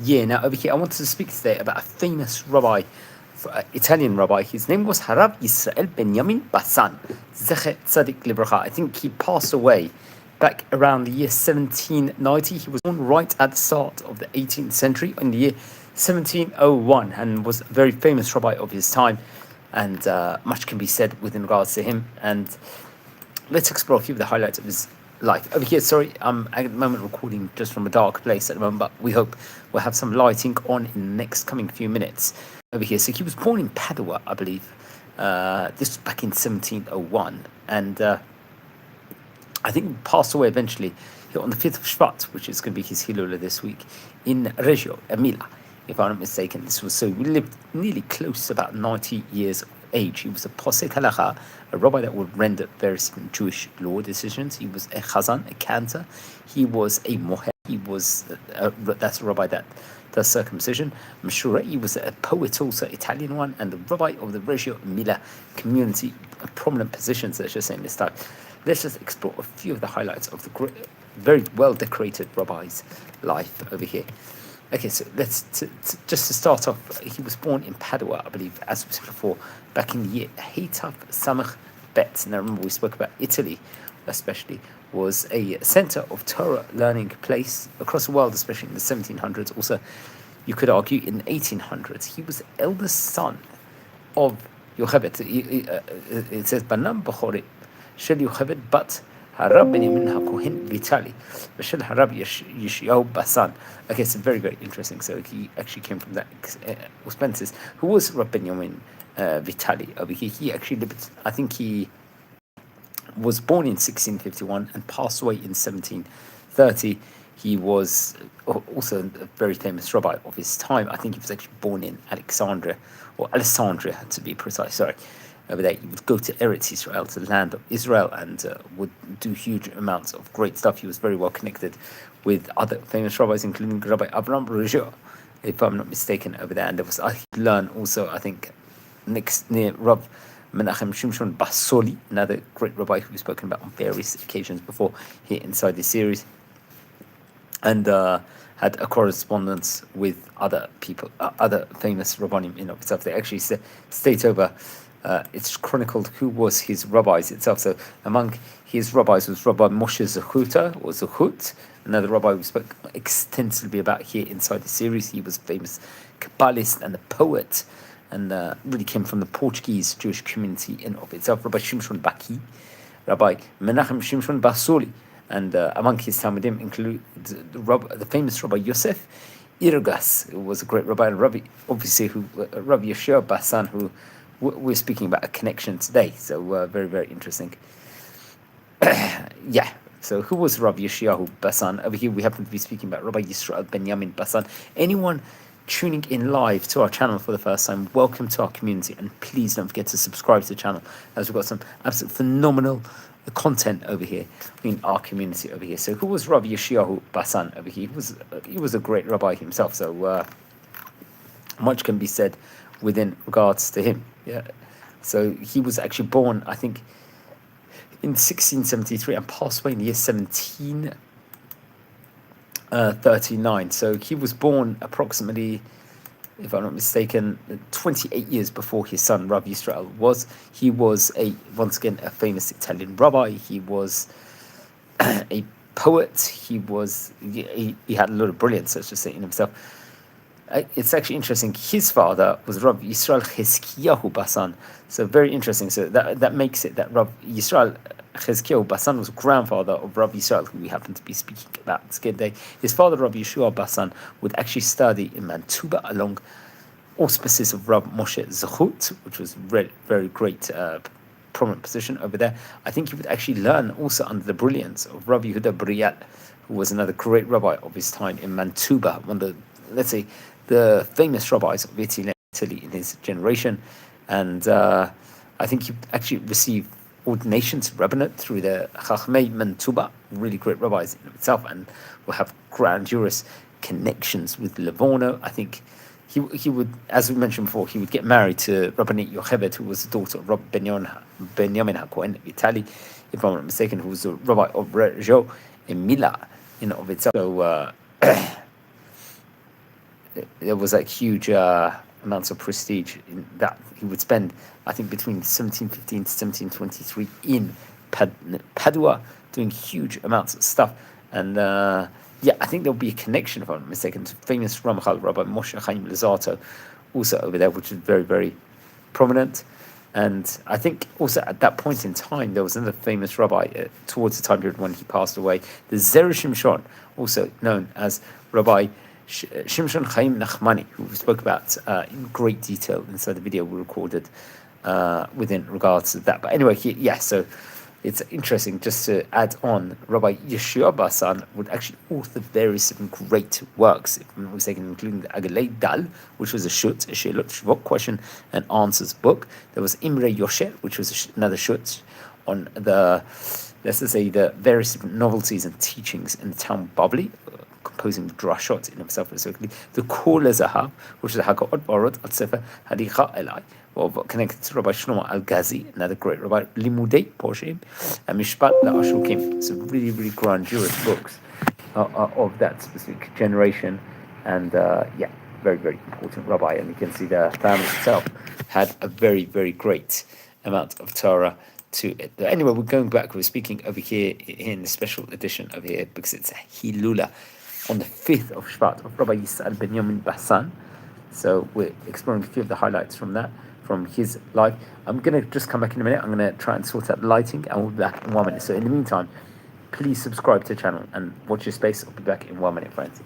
Yeah, now over here I wanted to speak today about a famous rabbi, Italian rabbi. His name was Rabbi Yisrael Benimin Bassan, Zecher Tzadik Libracha. I think he passed away back around the year 1790. He was born right at the start of the 18th century in the year 1701 and was a very famous rabbi of his time, and much can be said within regards to him. And let's explore a few of the highlights of his life. Over here, sorry, I'm at the moment recording just from a dark place at the moment, but we hope we'll have some lighting on in the next coming few minutes. Over here, so he was born in Padua, I believe. This was back in 1701, and I think he passed away eventually on the 5th of Shvat, which is going to be his Hilula this week, in Reggio Emilia, if I'm not mistaken. This was so we lived nearly close to about 90 years of age. He was a Posek Halacha, a rabbi that would render various Jewish law decisions. He was a Chazan, a cantor. He was a Moher. He was that's a rabbi that does circumcision. Meshurah, he was a poet, also Italian one, and the rabbi of the Reggio Emilia community, prominent positions, let's just say, in this time. Let's just explore a few of the highlights of the very well decorated rabbi's life over here. Okay, so let's just to start off, he was born in Padua, I believe, as we said before, back in the year Heitaf Samach Bet. Now remember, we spoke about Italy, especially, was a center of Torah learning place across the world, especially in the 1700s. Also, you could argue in the 1800s. He was the eldest son of Yocheved. It says Banam B'chorit Shel Yocheved Bat Harab Benimin HaKohen Vitali Shel Harab Yisrael Bassan. Okay, so very, very interesting. So he actually came from that Uspensis, who was Rabbi Benimin Vitali. Over here, he actually lived, I think he was born in 1651 and passed away in 1730. He was also a very famous rabbi of his time. I think he was actually born in Alexandria to be precise. Sorry. Over there, he would go to Eretz Israel, to the land of Israel, and would do huge amounts of great stuff. He was very well connected with other famous rabbis, including Rabbi Abraham Rujah, if I'm not mistaken, over there. And there was, I learned also, I think, near Rav Menachem Shimshon Basoli, another great rabbi who we've spoken about on various occasions before here inside this series, and had a correspondence with other people, other famous rabbanim in of itself. They actually state over, it's chronicled who was his rabbis itself. So among his rabbis was Rabbi Moshe Zechuta, or Zechut, another rabbi we spoke extensively about here inside the series. He was a famous Kabbalist and a poet, and really came from the Portuguese Jewish community in of itself. Rabbi Shimshon Baki, Rabbi Menachem Shimshon Basoli, and among his Talmudim include the famous Rabbi Yosef Irgas, who was a great rabbi, and Rabbi Rabbi Yisrael Bassan, who we're speaking about a connection today. So very, very interesting. Yeah. So who was Rabbi Yisrael Bassan? Over here we happen to be speaking about Rabbi Yisrael Benyamin Bassan. Anyone tuning in live to our channel for the first time, welcome to our community, and please don't forget to subscribe to the channel, as we've got some absolute phenomenal content over here in our community over here. So who was Rabbi Yisrael Bassan over here? He was a great rabbi himself, so much can be said within regards to him. Yeah, so he was actually born, I think, in 1673 and passed away in the year 1739. So he was born approximately, if I'm not mistaken, 28 years before his son Rabbi Yisrael was. He was once again a famous Italian rabbi. He was a poet. He had a lot of brilliance, let's just say, in himself. It's actually interesting. His father was Rabbi Yisrael Chezkiyahu Bassan. So very interesting. So that makes it that Rabbi Yisrael Chezkiyahu Bassan was grandfather of Rabbi Yisrael, who we happen to be speaking about today. His father, Rabbi Yisrael Bassan, would actually study in Mantuba along auspices of Rabbi Moshe Zechut, which was very great, prominent position over there. I think he would actually learn also under the brilliance of Rabbi Yehuda Briat, who was another great rabbi of his time in Mantuba, one of the, let's say, the famous rabbis of Italy in his generation. And I think he actually received ordination to rabbinate through the Chachmei Mantuba, really great rabbis in itself, and will have grandiose connections with Livorno. I think he would, as we mentioned before, he would get married to Rabbanit Yocheved, who was the daughter of Rabbi Benjamin HaKohen of Italy, if I'm not mistaken, who was the rabbi of Reggio Emilia in of itself. So there was like huge amounts of prestige in that he would spend, I think, between 1715 to 1723 in Padua, doing huge amounts of stuff. And yeah, I think there'll be a connection, if I'm not mistaken, to famous Ramchal, Rabbi Moshe Chaim Luzzatto, also over there, which is very, very prominent. And I think also at that point in time, there was another famous rabbi towards the time period when he passed away, the Zer Shimshon, also known as Rabbi Shimshon Chaim Nachmani, who we spoke about in great detail inside the video we recorded within regards to that. But anyway, so it's interesting just to add on, Rabbi Yisrael Bassan would actually author various different great works, if I'm not mistaken, including the Agalei Dal, which was a Sheilot Shvot, question and answers book. There was Imre Yosher, which was another shut on the, let's just say, the various different novelties and teachings in the town Babli, composing drashot in himself specifically. The Kol Zahav, which is a Hakot Barot al Sefer Hadicha Elai, connected to Rabbi Shlomo Al-Ghazi, another great rabbi, Limudei Porshim, and Mishpat LaAshukim. So really, really grandiose books of that specific generation. And very, very important rabbi. And you can see the family itself had a very, very great amount of Torah to it. Anyway, we're going back. We're speaking over here in the special edition over here because it's a Hilula on the 5th of Shvat of Rabbi Yisrael Bassan. So we're exploring a few of the highlights from that, from his life. I'm going to just come back in a minute. I'm going to try and sort out the lighting, and we'll be back in 1 minute. So in the meantime, please subscribe to the channel and watch your space. I'll be back in 1 minute, friends.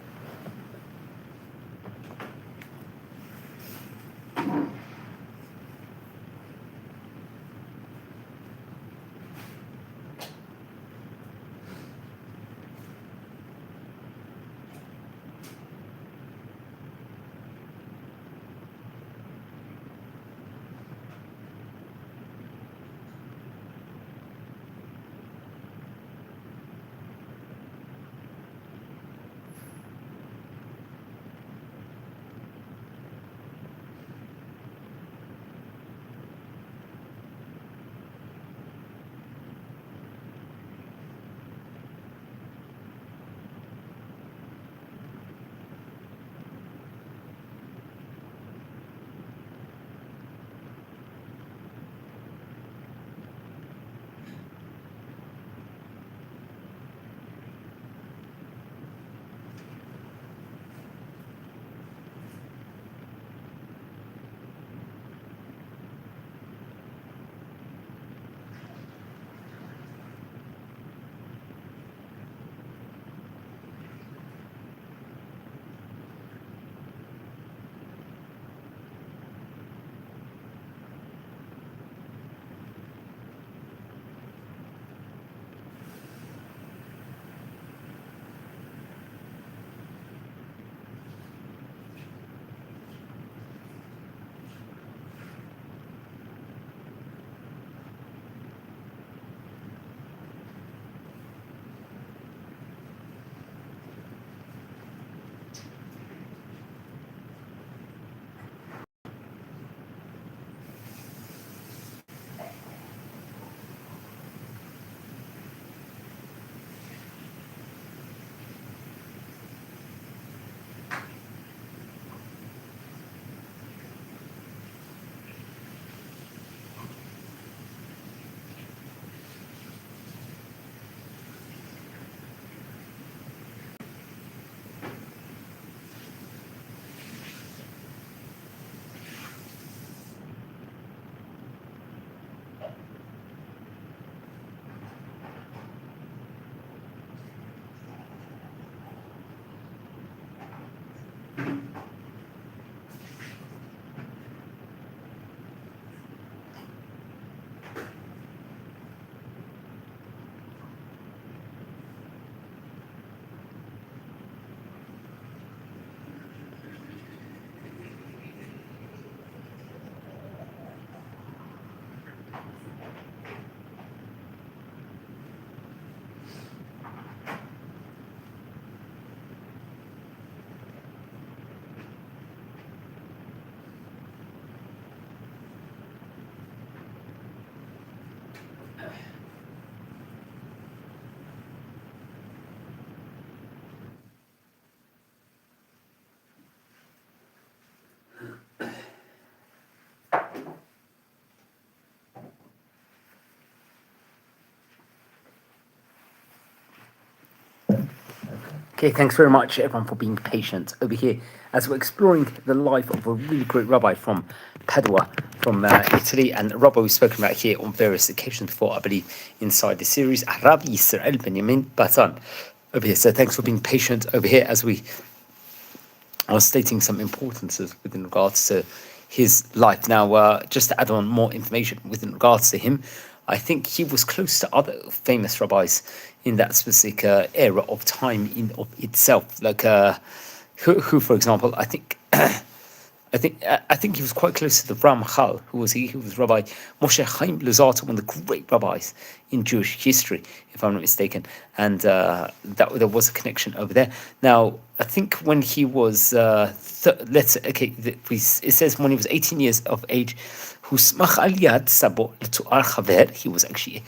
Okay, thanks very much, everyone, for being patient over here as we're exploring the life of a really great rabbi from Padua, from Italy, and a rabbi we've spoken about here on various occasions before, I believe, inside the series, Rabbi Yisrael Benimin Bassan over here. So thanks for being patient over here as we are stating some importances within regards to his life. Now, just to add on more information within regards to him, I think he was close to other famous rabbis in that specific era of time in of itself. Like who, for example, I think I think he was quite close to the Ramchal. Who was he? Who was Rabbi Moshe Chaim Luzzatto, one of the great rabbis in Jewish history, if I'm not mistaken. And that there was a connection over there. Now, I think when he was it says when he was 18 years of age, he was actually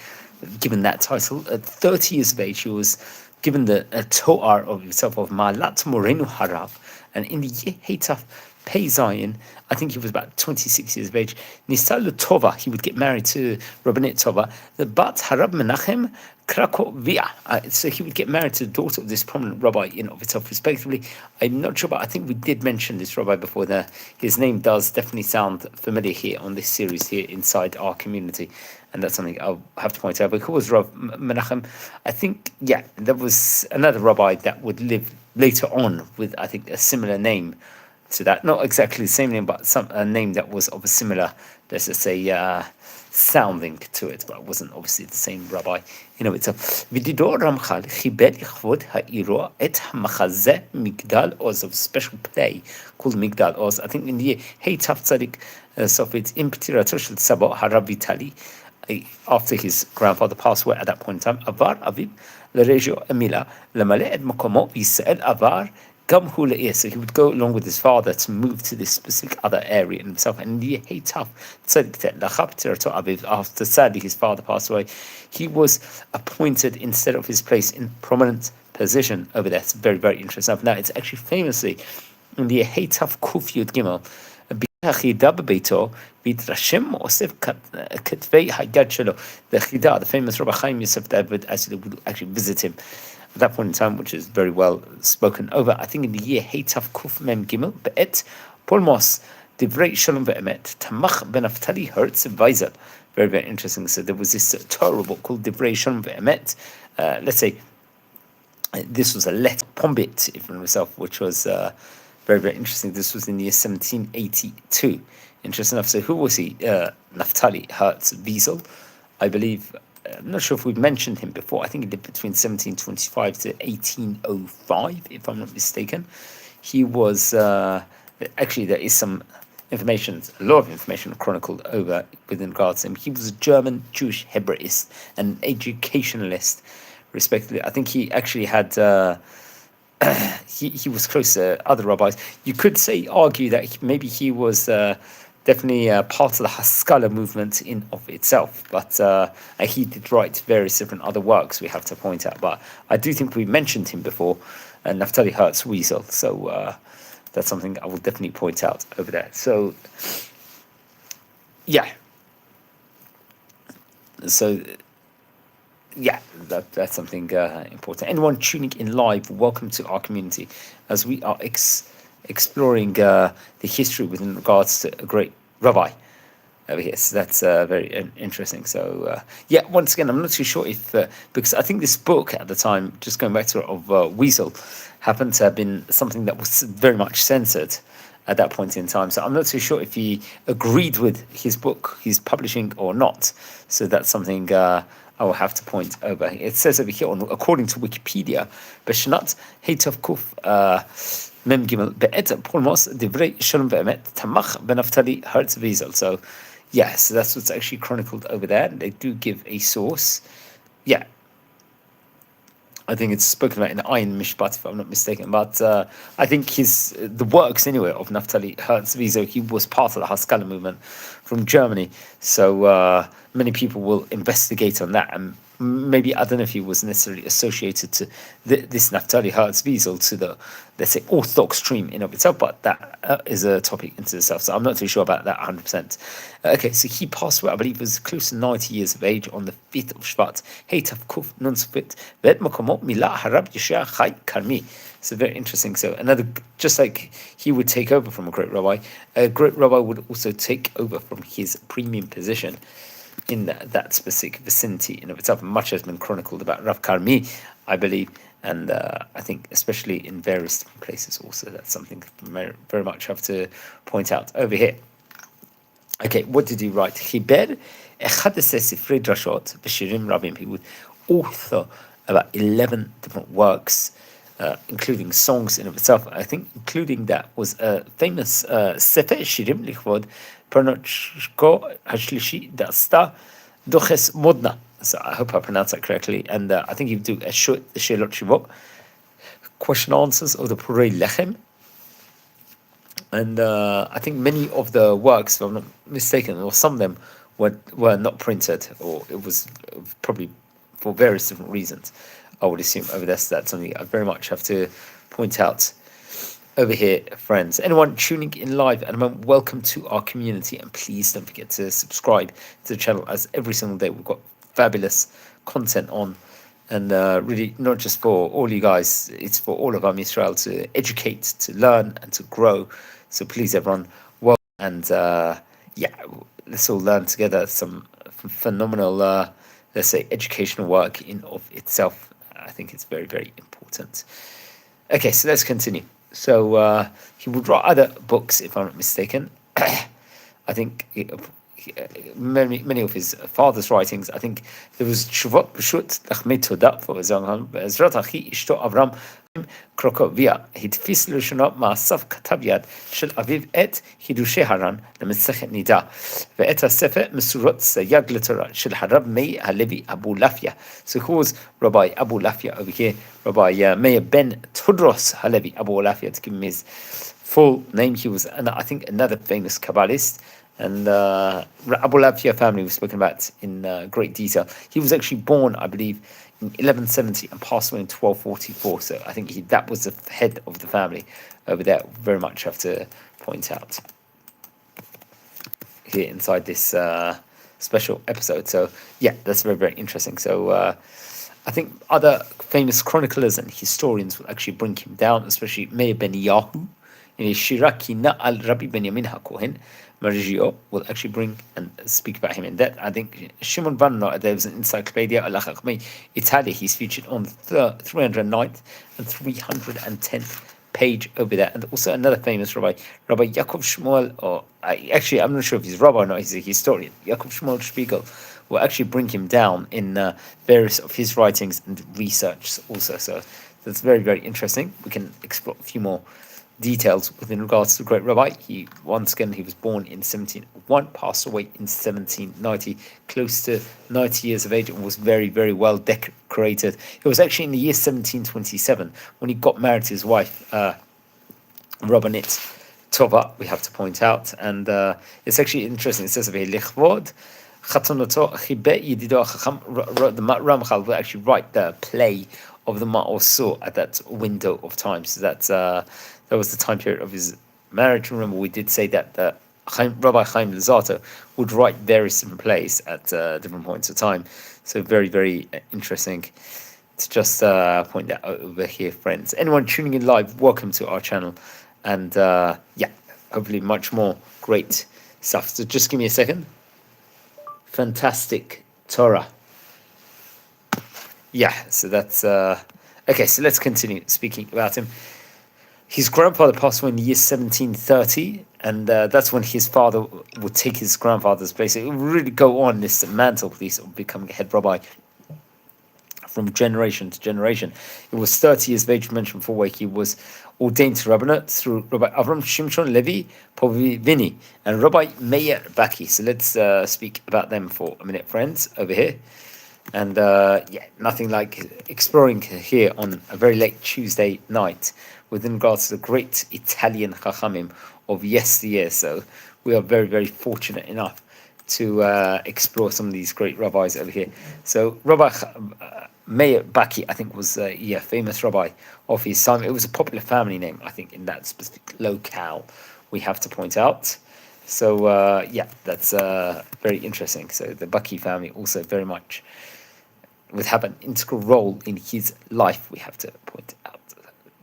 given that title. At 30 years of age, he was given the Toar of himself of Ma'alat Morenu Harav, and in the year Hetaf Pei Zion, I think he was about 26 years of age. Nisal Tova, he would get married to Rabbanit Tova, the Bat Harab Menachem Krakovia. So he would get married to the daughter of this prominent rabbi in of itself, respectively. I'm not sure, but I think we did mention this rabbi before. His name does definitely sound familiar here on this series here inside our community. And that's something I'll have to point out. But who was Rav Menachem? I think, there was another rabbi that would live later on with, I think, a similar name to that. Not exactly the same name, but a name that was of a similar, let's just say, sounding to it, but it wasn't obviously the same rabbi in of itself. V'dido Ramchal chibel yichvod ha'iro et ha'machazeh Migdal Oz, of a special play called Migdal Oz. I think in the year Hey Taf Tzadik Sofit in Ptirato Shel Sabo Harav Vitali, after his grandfather passed away at that point in time, Avar Aviv l'Regio Emila l'maleh et makomo v'Yisrael Avar. So he would go along with his father to move to this specific other area in himself. And after sadly his father passed away, he was appointed instead of his place in prominent position over there. It's very, very interesting. Now, it's actually famously in the Heitaf Kuf Yud Gimel, the Chida, the famous Rabbi Chaim Yosef, that would actually visit him at that point in time, which is very well spoken over. I think in the year Heitaf Kuf Mem Gimel Be'et Polmos Divrei Shalom Ve'emet Tamach Ben Naftali Hertz Vaizel. Very, very interesting. So there was this Torah book called Divrei Shalom Ve'emet. Let's say this was a letter Pombit, if from myself, which was very, very interesting. This was in the year 1782. Interesting enough. So who was he? Naftali Hertz Wiesel, I believe. I'm not sure if we've mentioned him before. I think he lived between 1725 to 1805, if I'm not mistaken. He was, actually, there is some information, a lot of information chronicled over within regards to him. He was a German Jewish Hebraist, an educationalist, respectively. I think he actually had, he was close to other rabbis. You could argue that maybe he was definitely part of the Haskalah movement in of itself, but he did write various different other works we have to point out. But I do think we mentioned him before, Naftali Hertz Wiesel, so that's something I will definitely point out over there. So, that's something important. Anyone tuning in live, welcome to our community as we are exploring the history within regards to a great rabbi over here. So that's very interesting. So once again, I'm not too sure if because I think this book at the time, just going back to it, of Wiesel, happened to have been something that was very much censored at that point in time. So I'm not too sure if he agreed with his book, his publishing, or not. So that's something I will have to point over. It says over here, according to Wikipedia, Beshnat Heitov Kuf Mem Gimel Be'et Polmos Divrei Shalom Ve'emet Tamach Ben Naftali Hertz Wiesel. So, so that's what's actually chronicled over there. They do give a source. I think it's spoken about in the Ayin Mishpat, if I'm not mistaken. But I think the works anyway of Naftali Hertz Wiesel, he was part of the Haskalah movement from Germany. So many people will investigate on that and maybe, I don't know if he was necessarily associated to this Naftali Herzwiesel, to the, let's say, Orthodox stream in of itself, but that is a topic into itself, so I'm not too sure about that 100%. Okay, so he passed away, I believe, was close to 90 years of age on the 5th of Shvat, Heitav Kuf Nun Sfit, Ved Makomot Milah Harab Yeshua Chai Karmi. So very interesting. So another, just like he would take over from a great rabbi would also take over from his premium position in that specific vicinity in of itself. Much has been chronicled about Rav Karmi, I believe, and I think especially in various different places also. That's something very, very much have to point out over here. Okay, what did he write? Chiber 11 sifrei drashot v'shirim rabim. He would author about 11 different works, including songs in of itself. I think including that was a famous Sefer Shirim Lichvod Pernochko Hashlishi Dasta Doches Modna. So I hope I pronounced that correctly. And I think you do a short Shelot Shivot, question answers of the Purei Lechem. And I think many of the works, if I'm not mistaken, or some of them were not printed, or it was probably for various different reasons, I would assume over there. So that's something I very much have to point out over here, friends. Anyone tuning in live at the moment, welcome to our community, and please don't forget to subscribe to the channel, as every single day we've got fabulous content on, and really not just for all you guys, it's for all of Am Yisrael to educate, to learn, and to grow. So please, everyone, welcome, and let's all learn together some phenomenal, let's say, educational work in of itself. I think it's very, very important. Okay, so let's continue. So he would write other books, if I'm not mistaken. I think many of his father's writings. I think there was Shuvot B'Shut Lachmei Todah for Zanghan Be'ezrat Achi Ishto Avram Krokovia. Hitfis L'Shonot Ma'asav Katav Yad Shel Aviv Et Hidushei Haran L'Metzechet Nida Ve'et HaSefer Mesurot Sayag L'Torah Shel Harab Meir Halevi Abu Lafia. So who was Rabbi Abu Lafia over here? Rabbi Meir ben Tudros Halevi Abu Lafia, to give him his full name. He was, I think, another famous Kabbalist. And Abu Lafia family was spoken about in great detail. He was actually born, I believe, in 1170 and passed away in 1244. So I think that was the head of the family over there. Very much have to point out here inside this special episode. So yeah, that's very, very interesting. So I think other famous chroniclers and historians will actually bring him down, especially Meir ben Yahu in his Shira Kina al Rabbi Benjamin HaKohen. Marigio will actually bring and speak about him in depth. I think Shimon Vanno, there was an encyclopedia, Halacha Italy, he's featured on the 309th and 310th page over there. And also another famous Rabbi Yaakov Shmuel, or actually, I'm not sure if he's Rabbi or not, he's a historian, Yaakov Shmuel Spiegel, will actually bring him down in various of his writings and research also. So that's very, very interesting. We can explore a few more details within regards to the great rabbi. He was born in 1701, passed away in 1790, close to 90 years of age, and was very, very well decorated. It was actually in the year 1727 when he got married to his wife, Rabbanit Tova, we have to point out. And it's actually interesting. It says over here, Lichvod Chatonoto Chibe Yedido Chacham. The Ramchal will actually write the play of the Ma'osur at that window of time. So that's that was the time period of his marriage. Remember, we did say that Rabbi Chaim Luzzatto would write various different plays at different points of time. So very, very interesting to just point that out over here, friends. Anyone tuning in live, welcome to our channel. And hopefully much more great stuff. So just give me a second. Fantastic Torah. Yeah, so that's... okay, so let's continue speaking about him. His grandfather passed away in the year 1730, and that's when his father would take his grandfather's place. It would really go on this mantle, please, of becoming a head rabbi from generation to generation. It was 30 years of age, mentioned before, where he was ordained to rabbinate through Rabbi Avram Shimshon Levi Povivini and Rabbi Meir Baki. So let's speak about them for a minute, friends, over here. And nothing like exploring here on a very late Tuesday night within regards to the great Italian Chachamim of yesteryear. So we are very, very fortunate enough to explore some of these great rabbis over here. So Rabbi Meir Baki, I think, was a famous rabbi of his time. It was a popular family name, I think, in that specific locale, we have to point out. So that's very interesting. So the Baki family also very much would have an integral role in his life, we have to point out.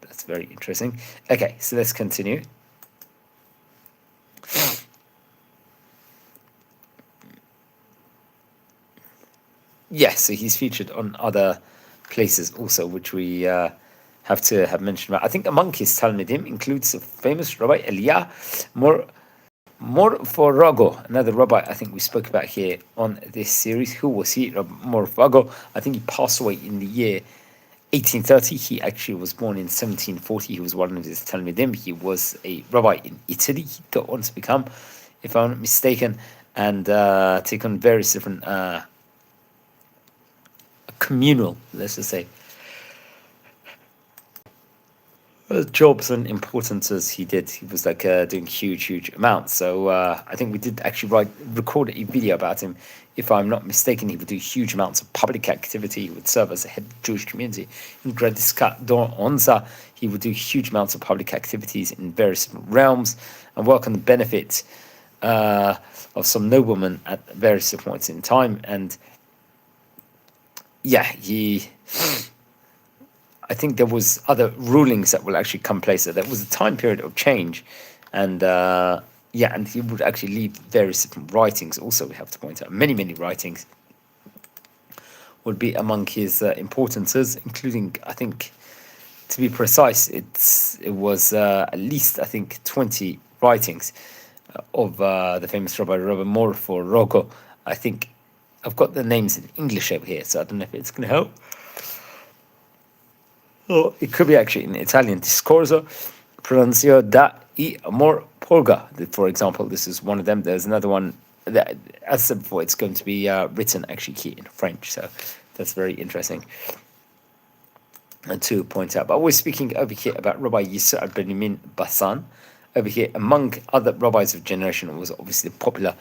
That's very interesting. Okay, so let's continue. Yes, so he's featured on other places also, which we have to have mentioned about. I think among his Talmidim includes the famous Rabbi Elia Morforago, another rabbi I think we spoke about here on this series. Who was he? Rabbi Morforago. I think he passed away in the year 1830. He actually was born in 1740. He was one of his Talmidim. He was a rabbi in Italy. He go on to become, if I'm not mistaken, and take on various different communal, let's just say, jobs and importances he did. He was like doing huge amounts. So I think we did actually record a video about him. If I'm not mistaken, he would do huge amounts of public activity. He would serve as a head of the Jewish community in Gradiskat Don Onza. He would do huge amounts of public activities in various different realms and work on the benefit of some noblemen at various different points in time. And I think there was other rulings that will actually come place. So there was a time period of change, and and he would actually leave various different writings. Also, we have to point out many writings would be among his importances, including, I think, to be precise, it was at least, I think, 20 writings of the famous Rabbi Morforago. I think I've got the names in English over here, so I don't know if it's going to help. Oh, it could be actually in Italian. Discorso pronuncio da I amor purga. For example, this is one of them. There's another one that, as I said before, it's going to be written actually here in French. So that's very interesting to point out. But we're speaking over here about Rabbi Yisrael Bassan. Over here, among other rabbis of generation, was obviously the popular,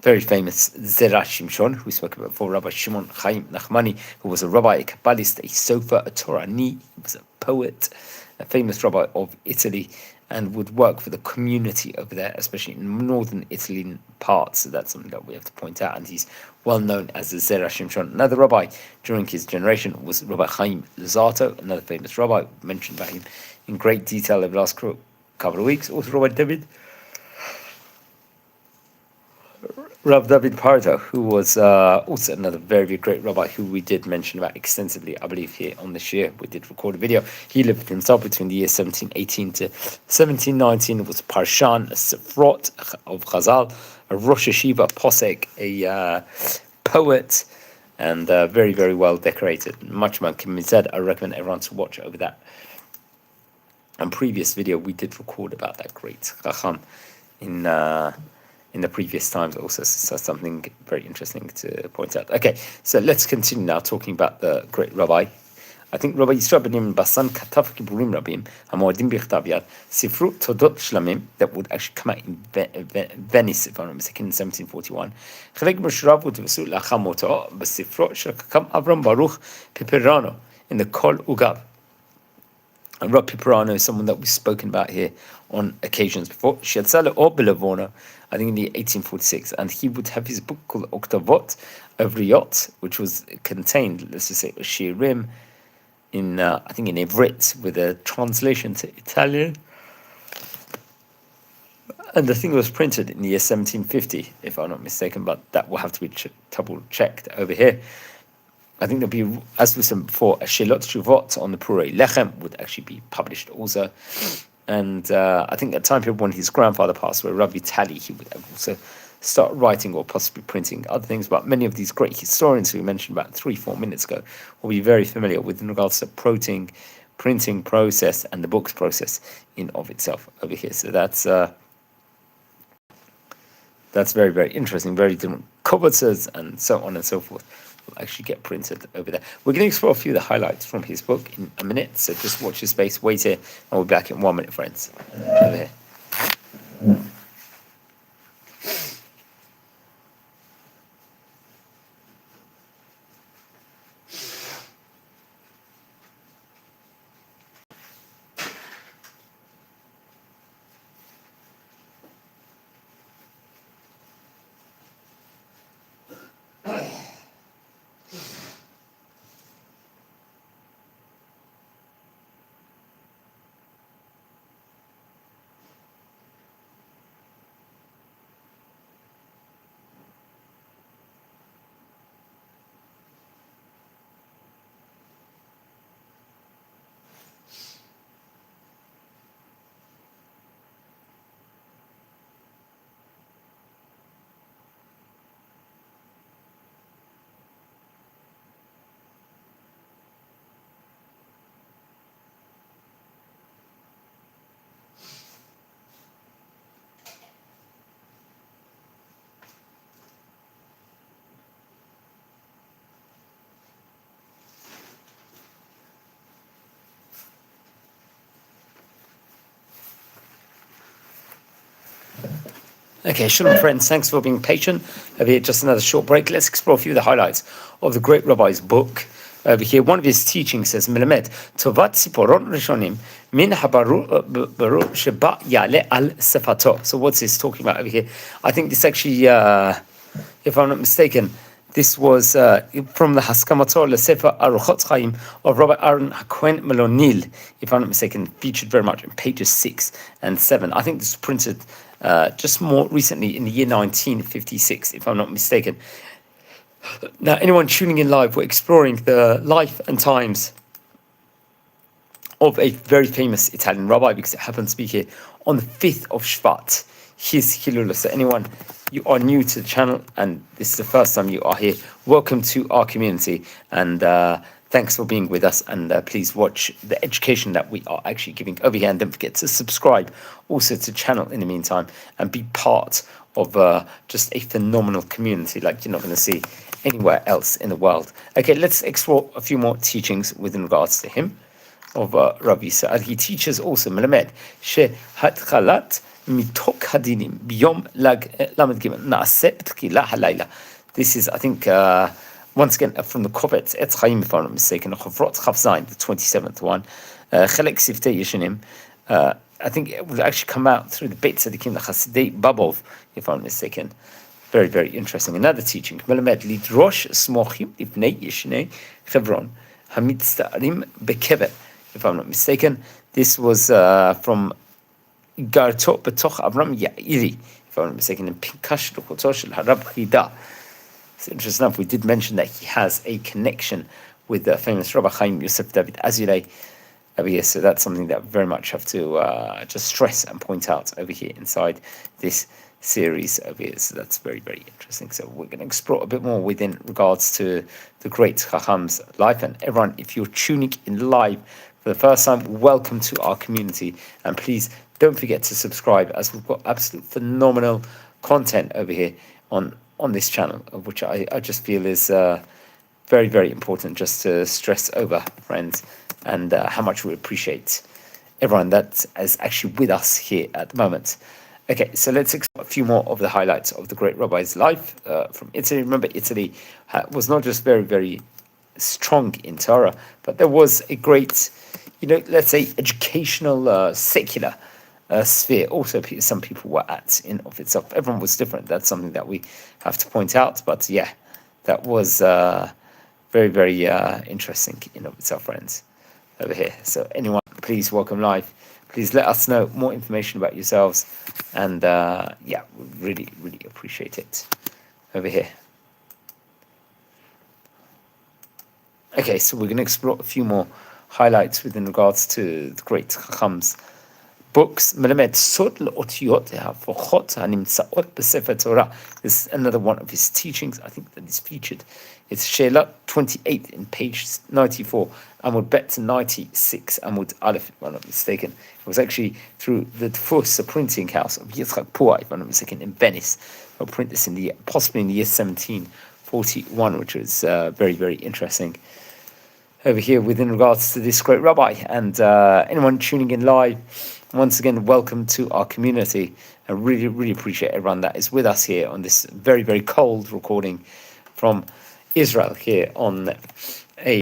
very famous Zerah Shimshon, who we spoke about before, Rabbi Shimon Chaim Nachmani, who was a rabbi, a Kabbalist, a Sofer, a Torani. He was a poet, a famous rabbi of Italy, and would work for the community over there, especially in northern Italian parts. So that's something that we have to point out. And he's well known as the Zerah Shimshon. Another rabbi during his generation was Rabbi Chaim Luzzatto, another famous rabbi. We mentioned about him in great detail over the last couple of weeks. Also Rabbi Rav David Pardo, who was also another very great rabbi who we did mention about extensively, I believe, here on this year. We did record a video. He lived himself between the years 1718 to 1719. Was a Parshan, a Sefrot of Chazal, a Rosh Hashiva, Posek, a poet, and very well decorated. Much more can be said. I recommend everyone to watch over that. And previous video we did record about that great Chacham in the previous times also, so something very interesting to point out. Okay, so let's continue now talking about the great rabbi. I think Rabbi Yisrael Bassan katav kiburim rabim hamoadim b'chtav yad sifru todot shlamim, that would actually come out in Venice, if I'm not mistaken, in 1741. Chelek mishrav u'tvesu la'achar moto b'sifro shel Chacham Avram Baruch Piperano in the Kol Ugav. And Rabbi Piperano is someone that we've spoken about here on occasions before. Shetzale or Belavona, I think in the 1846, and he would have his book called Oktavot Evriyot, which was contained, let's just say, Shirim in I think in Ivrit, with a translation to Italian. And the thing was printed in the year 1750, if I'm not mistaken, but that will have to be double checked over here. I think there'll be, as we said before, a Shelot Shuvot on the Purei Lechem would actually be published also. And I think at the time period when his grandfather passed away, Rav Vitali, he would also start writing or possibly printing other things. But many of these great historians who we mentioned about 3-4 minutes ago will be very familiar with in regards to printing process and the books process in of itself over here. So that's very interesting, very different coveters and so on and so forth will actually get printed over there. We're going to explore a few of the highlights from his book in a minute, so just watch this space, wait here, and we'll be back in 1 minute, friends. Over here. Okay, shalom friends, thanks for being patient. Over here, just another short break. Let's explore a few of the highlights of the great rabbi's book. Over here, one of his teachings says, Melamed, Tovat Siporon Rishonim, Min Habaru Sheba Yale al Sefato. So what's this talking about over here? I think this actually, if I'm not mistaken, this was from the Haskamator Lesefer Aruchot Chaim of Rabbi Aaron Hakohen Melonil, if I'm not mistaken, featured very much in pages 6 and 7. I think this was printed just more recently in the year 1956, if I'm not mistaken. Now, anyone tuning in live, we're exploring the life and times of a very famous Italian rabbi, because it happens to be here on the 5th of Shvat, his Hilula. So anyone, you are new to the channel and this is the first time you are here, welcome to our community, and thanks for being with us, and please watch the education that we are actually giving over here, and don't forget to subscribe also to the channel in the meantime, and be part of just a phenomenal community like you're not going to see anywhere else in the world. Okay, let's explore a few more teachings within regards to him, of Rabbi Yisrael. He teaches also, Melamed, Shehatchalat mitok hadinim biyom lamed gimel naaseh b'tchila halayla. This is, I think, once again, from the Kovetz Etz Chaim, if I'm not mistaken, Chovrot Chav Zayin, the 27th one, Chelek Siftei Yeshanim. I think it would actually come out through the Beit Tzadikim, the Chasidei Babov, if I'm not mistaken. Very, very interesting. Another teaching, Melamed lidrosh smochim lifnei Yeshnei Chevron hamitztarim bekever, if I'm not mistaken. This was from Gartot Betoch Avram Yairi, if I'm not mistaken, in Pinkash Lukoto Shel Harab Chida. It's interesting enough, we did mention that he has a connection with the famous Rabbi Chaim Yosef David Azulay over here, so that's something that we very much have to just stress and point out over here inside this series over here. So that's very, very interesting. So we're going to explore a bit more within regards to the great Chacham's life. And everyone, if you're tuning in live for the first time, welcome to our community, and please don't forget to subscribe, as we've got absolute phenomenal content over here on this channel, which I just feel is very, very important just to stress over, friends, and how much we appreciate everyone that is actually with us here at the moment. Okay, so let's explore a few more of the highlights of the great rabbi's life from Italy. Remember, Italy was not just very, very strong in Torah, but there was a great, let's say, educational, secular sphere also some people were at in of itself. Everyone was different. That's something that we have to point out. But yeah, that was very, very interesting in of itself, friends, over here. So anyone, please welcome live. Please let us know more information about yourselves, and yeah, we really, really appreciate it over here. Okay, so we're going to explore a few more highlights within regards to the great Chacham's books. Melamed Sod L'Otiyot HaFochot HaNimtzaot B'Sefer Torah. This is another one of his teachings, I think, that is featured. It's Sheila 28 in page 94, Amud Bet to 96, Amud Aleph, if I'm not mistaken. It was actually through the Tfus, the printing house of Yitzchak Pua, if I'm not mistaken, in Venice. They'll print this possibly in the year 1741, which was very, very interesting over here within regards to this great rabbi. And anyone tuning in live, once again, welcome to our community. I really, really appreciate everyone that is with us here on this very, very cold recording from Israel here on